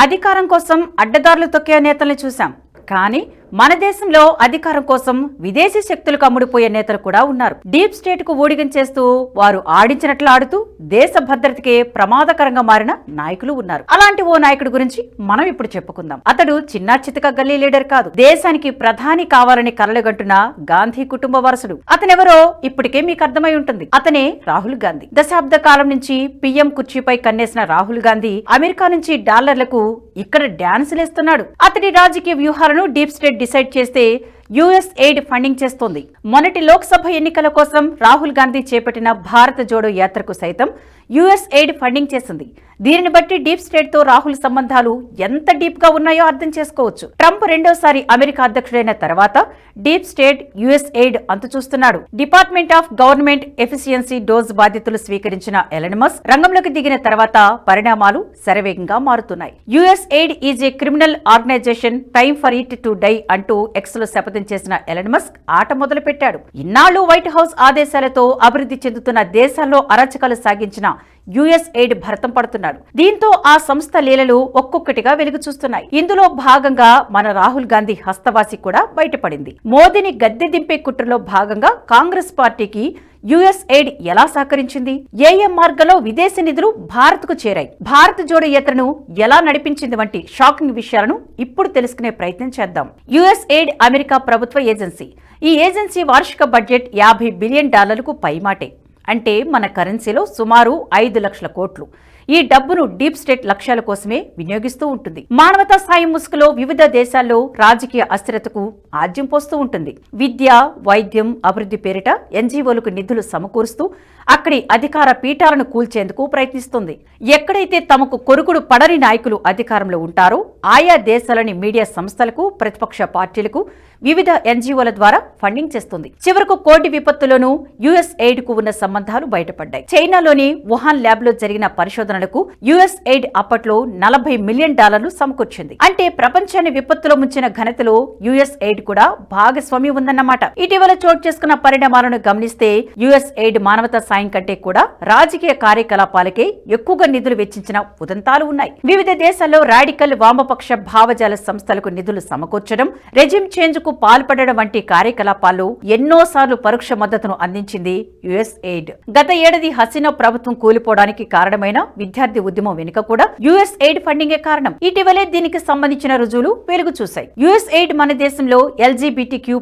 అధికారం కోసం అడ్డదారులు తొక్కే నేతల్ని చూశాం. కానీ మన దేశంలో అధికారం కోసం విదేశీ శక్తులకు అమ్ముడుపోయే నేతలు కూడా ఉన్నారు. డీప్ స్టేట్ కు ఊడిగం చేస్తూ వారు ఆడించినట్లు ఆడుతూ దేశ భద్రతకే ప్రమాదకరంగా మారిన నాయకులు ఉన్నారు. అలాంటి ఓ నాయకుడి గురించి మనం ఇప్పుడు చెప్పుకుందాం. అతడు చిన్న చితక గల్లీ లీడర్ కాదు, దేశానికి ప్రధాని కావాలని కలలుగంటున్న గాంధీ కుటుంబ వారసుడు. అతనెవరో ఇప్పటికే మీకు అర్థమై ఉంటుంది. అతనే రాహుల్ గాంధీ. దశాబ్ద కాలం నుంచి పీఎం కుర్చీపై కన్నేసిన రాహుల్ గాంధీ అమెరికా నుంచి డాలర్లకు ఇక్కడ డాన్సులేస్తున్నాడు. అతడి రాజకీయ వ్యూహాలను డీప్ స్టేట్ డిసైడ్ చేస్తే యుఎస్ ఎయిడ్ ఫండింగ్ చేస్తోంది. మొన్నటి లోక్సభ ఎన్నికల కోసం రాహుల్ గాంధీ చేపట్టిన భారత జోడో యాత్రకు సైతం యుఎస్ ఎయిడ్ ఫండింగ్ చేసింది. దీనిని బట్టి డీప్ స్టేట్ తో రాహుల్ సంబంధాలు ఎంత డీప్ గా ఉన్నాయో అర్థం చేసుకోవచ్చు. ట్రంప్ రెండోసారి అమెరికా అధ్యక్షుడైన తర్వాత డీప్ స్టేట్ యుఎస్ ఎయిడ్ అంతు చూస్తున్నాడు. Department of government efficiency DOGE బాధ్యతలు స్వీకరించిన ఎలన్ మస్క్ రంగంలోకి దిగిన తర్వాత పరిణామాలు శరవేగంగా మారుతున్నాయి. USAID is a criminal organisation, time for it to die అంటూ ఎక్స్ లో శపథం చేసిన ఎలన్ మస్క్ ఆట మొదలు పెట్టాడు. ఇన్నాళ్లు వైట్ హౌస్ ఆదేశాలతో అభివృద్ధి చెందుతున్న దేశాల్లో అరాచకాలు సాగించిన యుఎస్ ఎయిడ్ భరతం పడుతున్నాడు. దీంతో ఆ సంస్థ లీలలు ఒక్కొక్కటిగా వెలుగు చూస్తున్నాయి. ఇందులో భాగంగా మన రాహుల్ గాంధీ హస్తవాసి కూడా బయటపడింది. మోదీని గద్దె దింపే కుట్రలో భాగంగా కాంగ్రెస్ పార్టీకి యుఎస్ ఎయిడ్ ఎలా సహకరించింది? ఏ మార్గంలో విదేశీ నిధులు భారత్ కు చేరాయి? భారత్ జోడో యాత్రను ఎలా నడిపించింది వంటి షాకింగ్ విషయాలను ఇప్పుడు తెలుసుకునే ప్రయత్నం చేద్దాం. యుఎస్ ఎయిడ్ అమెరికా ప్రభుత్వ ఏజెన్సీ. ఈ ఏజెన్సీ వార్షిక బడ్జెట్ $50 బిలియన్ పైమాటే. అంటే మన కరెన్సీలో సుమారు 5 లక్షల కోట్లు. ఈ డబ్బును డీప్ స్టేట్ లక్ష్యాల కోసమే వినియోగిస్తూ ఉంటుంది. మానవతా సాయం ముసుగులో వివిధ దేశాల్లో రాజకీయ అస్థిరతకు ఆజ్యం పోస్తూ ఉంటుంది. విద్య, వైద్యం, అభివృద్ధి పేరిట ఎన్జీఓలకు నిధులు సమకూరుస్తూ అక్కడి అధికార పీఠాలను కూల్చేందుకు ప్రయత్నిస్తుంది. ఎక్కడైతే తమకు కొరుకుడు పడని నాయకులు అధికారంలో ఉంటారో ఆయా దేశాలని మీడియా సంస్థలకు, ప్రతిపక్ష పార్టీలకు, వివిధ ఎన్జీఓల ద్వారా ఫండింగ్ చేస్తుంది. చివరకు కోటి విపత్తులోనూ యుఎస్ ఎయిడ్ కు ఉన్న సంబంధాలు బయటపడ్డాయి. చైనాలోని వుహాన్ ల్యాబ్ లో జరిగిన పరిశోధనలకు యుఎస్ ఎయిడ్ అప్పట్లో $40 మిలియన్ సమకూర్చింది. అంటే ప్రపంచాన్ని విపత్తులో ముంచిన ఘనతలో యుఎస్ ఎయిడ్ కూడా భాగస్వామ్యం ఉందన్నమాట. ఇటీవల చోటు చేసుకున్న పరిణామాలను గమనిస్తే యుఎస్ ఎయిడ్ మానవతా సాయం కంటే కూడా రాజకీయ కార్యకలాపాలకే ఎక్కువగా నిధులు వెచ్చించిన ఉదంతాలు ఉన్నాయి. వివిధ దేశాల్లో రాడికల్ వామపక్ష భావజాల సంస్థలకు నిధులు సమకూర్చడం, రెజిమ్ చేంజ్ కు పాల్పడడం వంటి కార్యకలాపాల్లో ఎన్నోసార్లు పరోక్ష మద్దతును అందించింది యుఎస్ ఎయిడ్. గత ఏడాది హసీనా ప్రభుత్వం కూలిపోవడానికి కారణమైన విద్యార్థి ఉద్యమం వెనుక కూడా యుఎస్ ఎయిడ్ ఫండింగే కారణం. ఇటీవలే దీనికి సంబంధించిన రుజువులు వెలుగు చూశాయి. యుఎస్ ఎయిడ్ మన దేశంలో LGBTQ+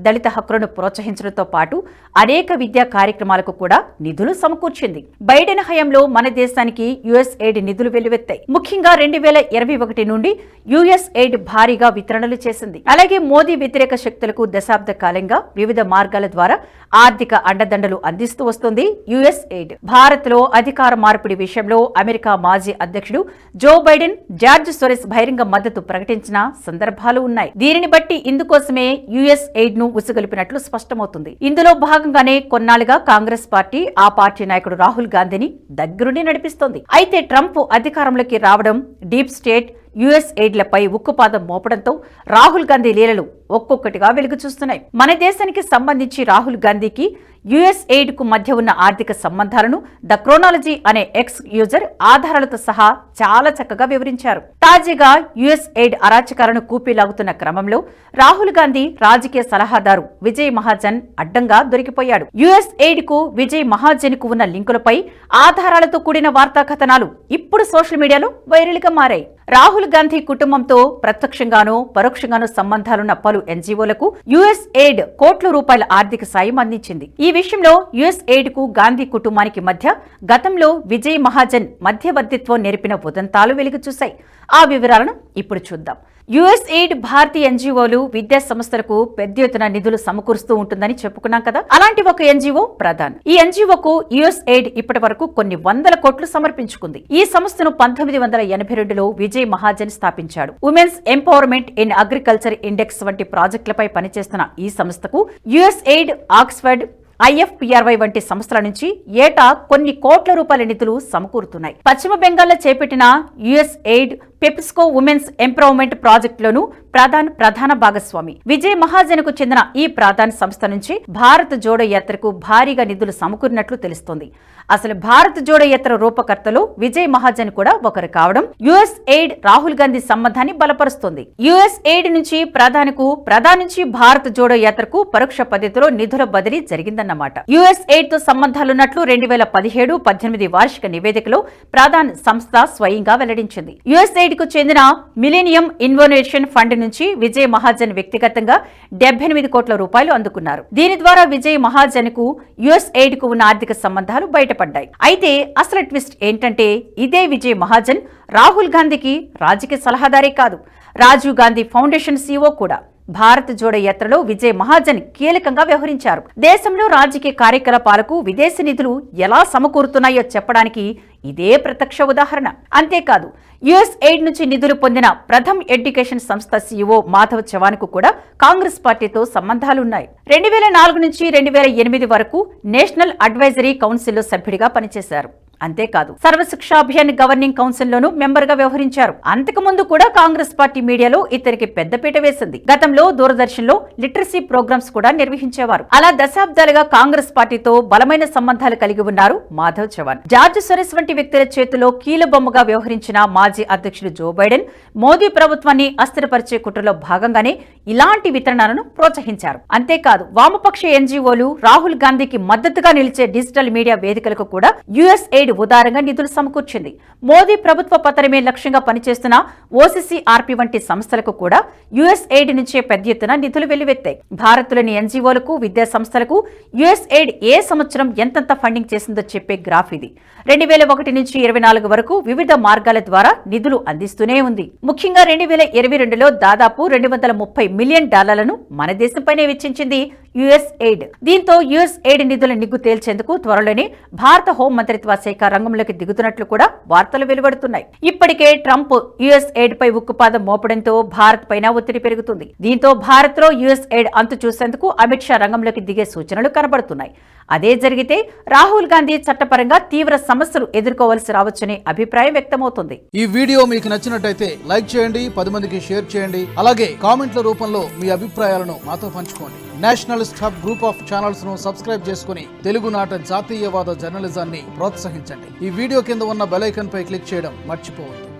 దళిత హక్కులను ప్రోత్సహించడంతో పాటు అనేక విద్యా కార్యక్రమాలకు కూడా నిధులు సమకూర్చింది. బైడెన్ హయాంలో మన దేశానికి యుఎస్ ఎయిడ్ నిధులు వెల్లువెత్తాయి. ముఖ్యంగా 2021 నుండి యుఎస్ ఎయిడ్ భారీగా వితరణలు చేసింది. అలాగే మోదీ వ్యతిరేక శక్తులకు దశాబ్ద కాలంగా వివిధ మార్గాల ద్వారా ఆర్థిక అండదండలు అందిస్తూ వస్తుంది యుఎస్ ఎయిడ్. భారత్ లో అధికార మార్పిడి విషయంలో అమెరికా మాజీ అధ్యక్షుడు జో బైడెన్, జార్జ్ సోరెస్ బహిరంగ మద్దతు ప్రకటించిన సందర్భాలు ఉన్నాయి. దీనిని బట్టి ఇందుకోసమే యుఎస్ ఎయిడ్ ను ఉసుగొలిపినట్లు స్పష్టమవుతుంది. ఇందులో భాగంగానే కొన్నాళ్లుగా కాంగ్రెస్ పార్టీ, ఆ పార్టీ నాయకుడు రాహుల్ గాంధీని దగ్గరుండి నడిపిస్తోంది. అయితే ట్రంప్ అధికారంలోకి రావడం, డీప్ స్టేట్ యుఎస్ ఎయిడ్లపై ఉక్కుపాదం మోపడంతో రాహుల్ గాంధీ లీలలు ఒక్కొక్కటిగా వెలుగు చూస్తున్నాయి. మన దేశానికి సంబంధించి రాహుల్ గాంధీకి యుఎస్ ఎయిడ్ కు మధ్య ఉన్న ఆర్థిక సంబంధాలను ద క్రోనాలజీ అనే ఎక్స్ యూజర్ ఆధారాలతో సహా చాలా చక్కగా వివరించారు. తాజాగా యుఎస్ ఎయిడ్ అరాచకాలను కూపీలాగుతున్న క్రమంలో రాహుల్ గాంధీ రాజకీయ సలహాదారు విజయ్ మహాజన్ అడ్డంగా దొరికిపోయాడు. యుఎస్ ఎయిడ్ కు విజయ్ మహాజన్ కు ఉన్న లింకులపై ఆధారాలతో కూడిన వార్తా కథనాలు ఇప్పుడు సోషల్ మీడియాలో వైరల్ గా మారాయి. రాహుల్ గాంధీ కుటుంబంతో ప్రత్యక్షంగానూ పరోక్షంగానూ సంబంధాలున్న పలు ఎన్జీఓలకు యుఎస్ ఎయిడ్ కోట్ల రూపాయల ఆర్థిక సాయం అందించింది. ఈ విషయంలో యుఎస్ ఎయిడ్ కు గాంధీ కుటుంబానికి మధ్య గతంలో విజయ్ మహాజన్ మధ్యవర్తిత్వం నేర్పిన ఉదంతాలు వెలుగు చూశాయి. ఆ వివరాలను ఇప్పుడు చూద్దాం. యుఎస్ ఎయిడ్ భారతీయ ఎన్జీఓలు, విద్యా సంస్థలకు పెద్ద ఎత్తున నిధులు సమకూరుస్తూ ఉంటుందని చెప్పుకున్నాం కదా. అలాంటి ఒక ఎన్జీఓ ప్రధాన్. ఈ ఎన్జీఓకు యుఎస్ ఎయిడ్ ఇప్పటి వరకు కొన్ని వందల కోట్లు సమర్పించుకుంది. ఈ సంస్థను 1982లో విజయ్ మహాజన్ స్థాపించాడు. Women's empowerment in agriculture index వంటి ప్రాజెక్టులపై పనిచేస్తున్న ఈ సంస్థకు యుఎస్ ఎయిడ్, ఆక్స్ఫర్డ్, IFPRY వంటి సంస్థల నుంచి ఏటా కొన్ని కోట్ల రూపాయల నిధులు సమకూరుతున్నాయి. పశ్చిమ బెంగాల్లో చేపట్టిన US aid PepsiCo women's empowerment ప్రాజెక్టులోనూ ప్రధాన భాగస్వామి. విజయ్ మహాజన్ కు చెందిన ఈ ప్రధాన సంస్థ నుంచి భారత్ జోడో యాత్రకు భారీగా నిధులు సమకూరినట్లు తెలుస్తోంది. అసలు భారత్ జోడో యాత్ర రూపకర్తలో విజయ్ మహాజన్ కూడా ఒకరు కావడం యుఎస్ ఎయిడ్ రాహుల్ గాంధీ సంబంధాన్ని బలపరుస్తోంది. యుఎస్ ఎయిడ్ నుంచి ప్రధాని నుంచి భారత్ జోడో యాత్రకు పరోక్ష పద్ధతిలో నిధుల బదిలీ జరిగిందన్నమాట. యుఎస్ ఎయిడ్ తో సంబంధాలున్నట్లు 2017-18 వార్షిక నివేదికలో ప్రధాన సంస్థ స్వయంగా వెల్లడించింది. యుఎస్ ఎయిడ్ కు చెందిన మిలీనియం ఇన్నోవేషన్ ఫండ్ నుంచి విజయ్ మహాజన్ వ్యక్తిగతంగా 78 కోట్ల రూపాయలు అందుకున్నారు. దీని ద్వారా విజయ్ మహాజన్ కు యుఎస్ ఎయిడ్ కు ఉన్న ఆర్థిక సంబంధాలు బయటపడ్డాయి. అయితే అసలు ట్విస్ట్ ఏంటంటే ఇదే విజయ్ మహాజన్ రాహుల్ గాంధీకి రాజకీయ సలహాదారే కాదు, రాజీవ్ గాంధీ ఫౌండేషన్ సీఈఓ కూడా. భారత్ జోడో యాత్రలో విజయ్ మహాజన్ కీలకంగా వ్యవహరించారు. దేశంలో రాజకీయ కార్యకలాపాలకు విదేశీ నిధులు ఎలా సమకూరుతున్నాయో చెప్పడానికి ఇదే ప్రత్యక్ష ఉదాహరణ. అంతేకాదు యుఎస్ ఎయిడ్ నుంచి నిధులు పొందిన ప్రథమ్ ఎడ్యుకేషన్ సంస్థ సీఈఓ మాధవ్ చవాన్ కు కూడా కాంగ్రెస్ పార్టీతో సంబంధాలున్నాయి. 2004 నుంచి 2008 వరకు నేషనల్ అడ్వైజరీ కౌన్సిల్లో సభ్యుడిగా పనిచేశారు. అంతేకాదు సర్వశిక్ష అభియాన్ గవర్నింగ్ కౌన్సిల్ లోనూ మెంబర్ గా వ్యవహరించారు. అంతకుముందు కూడా కాంగ్రెస్ పార్టీ మీడియాలో ఇతనికి పెద్దపీట వేసింది. గతంలో దూరదర్శన్ లో లిటరసీ ప్రోగ్రామ్స్ కూడా నిర్వహించేవారు. అలా దశాబ్దాలుగా కాంగ్రెస్ పార్టీతో బలమైన సంబంధాలు కలిగి ఉన్నారు మాధవ్ చవాన్. జార్జ్ సొరెస్ వంటి వ్యక్తుల చేతిలో కీలుబొమ్మగా వ్యవహరించిన మాజీ అధ్యక్షుడు జో బైడెన్ మోదీ ప్రభుత్వాన్ని అస్థిరపరిచే కుట్రలో భాగంగానే ఇలాంటి వితరణలను ప్రోత్సహించారు. అంతేకాదు వామపక్ష ఎన్జీఓలు రాహుల్ గాంధీకి మద్దతుగా నిలిచే డిజిటల్ మీడియా వేదికలకు కూడా యుఎస్ ఎయిడ్ ఉదారంగా నిధులు సమకూర్చింది. మోదీ ప్రభుత్వ పతనమే లక్ష్యంగా పనిచేస్తున్న ఓసీసీఆర్పీ వంటి సంస్థలకు కూడా యుఎస్ ఎయిడ్ నుంచే పెద్ద ఎత్తున నిధులు వెల్లువెత్తాయి. భారత్లోని ఎన్జీఓలకు, విద్యా సంస్థలకు యుఎస్ ఎయిడ్ ఏ సంవత్సరం ఎంతెంత ఫండింగ్ చేసిందో చెప్పే గ్రాఫ్ ఇది. 2001 నుంచి 2024 వరకు వివిధ మార్గాల ద్వారా నిధులు అందిస్తూనే ఉంది. ముఖ్యంగా 2022లో దాదాపు $230 మిలియన్ మన దేశంపైనే వెచ్చించింది యుఎస్ ఎయిడ్. దీంతో యుఎస్ ఎయిడ్ నిధుల నిగ్గు తేల్చేందుకు త్వరలోనే భారత హోం మంత్రిత్వ శాఖ రంగంలోకి దిగుతున్నట్లు కూడా వార్తలు వెలువడుతున్నాయి. ఇప్పటికే ట్రంప్ యుఎస్ ఎయిడ్ పై ఉక్కుపాదం మోపడంతో భారత్ పైన ఒత్తిడి పెరుగుతుంది. దీంతో భారత్ లో యుఎస్ ఎయిడ్ అంతు చూసేందుకు అమిత్ షా రంగంలోకి దిగే సూచనలు కనబడుతున్నాయి. అదే జరిగితే రాహుల్ గాంధీ చట్టపరంగా తీవ్ర సమస్యలు ఎదుర్కోవాల్సి రావచ్చనే అభిప్రాయం వ్యక్తమవుతుంది. ఈ వీడియో మీకు నచ్చినట్టయితే లైక్ చేయండి, 10 మందికి షేర్ చేయండి. అలాగే కామెంట్ల రూపంలో మీ అభిప్రాయాలను మాతో పంచుకోండి. Nationalist hub group of channels ను సబ్స్క్రైబ్ చేసుకుని తెలుగునాట జాతీయవాద జర్నలిజాన్ని ప్రోత్సహించండి. ఈ వీడియో కింద ఉన్న బెల్ ఐకాన్ పై క్లిక్ చేయడం మర్చిపోవద్దు.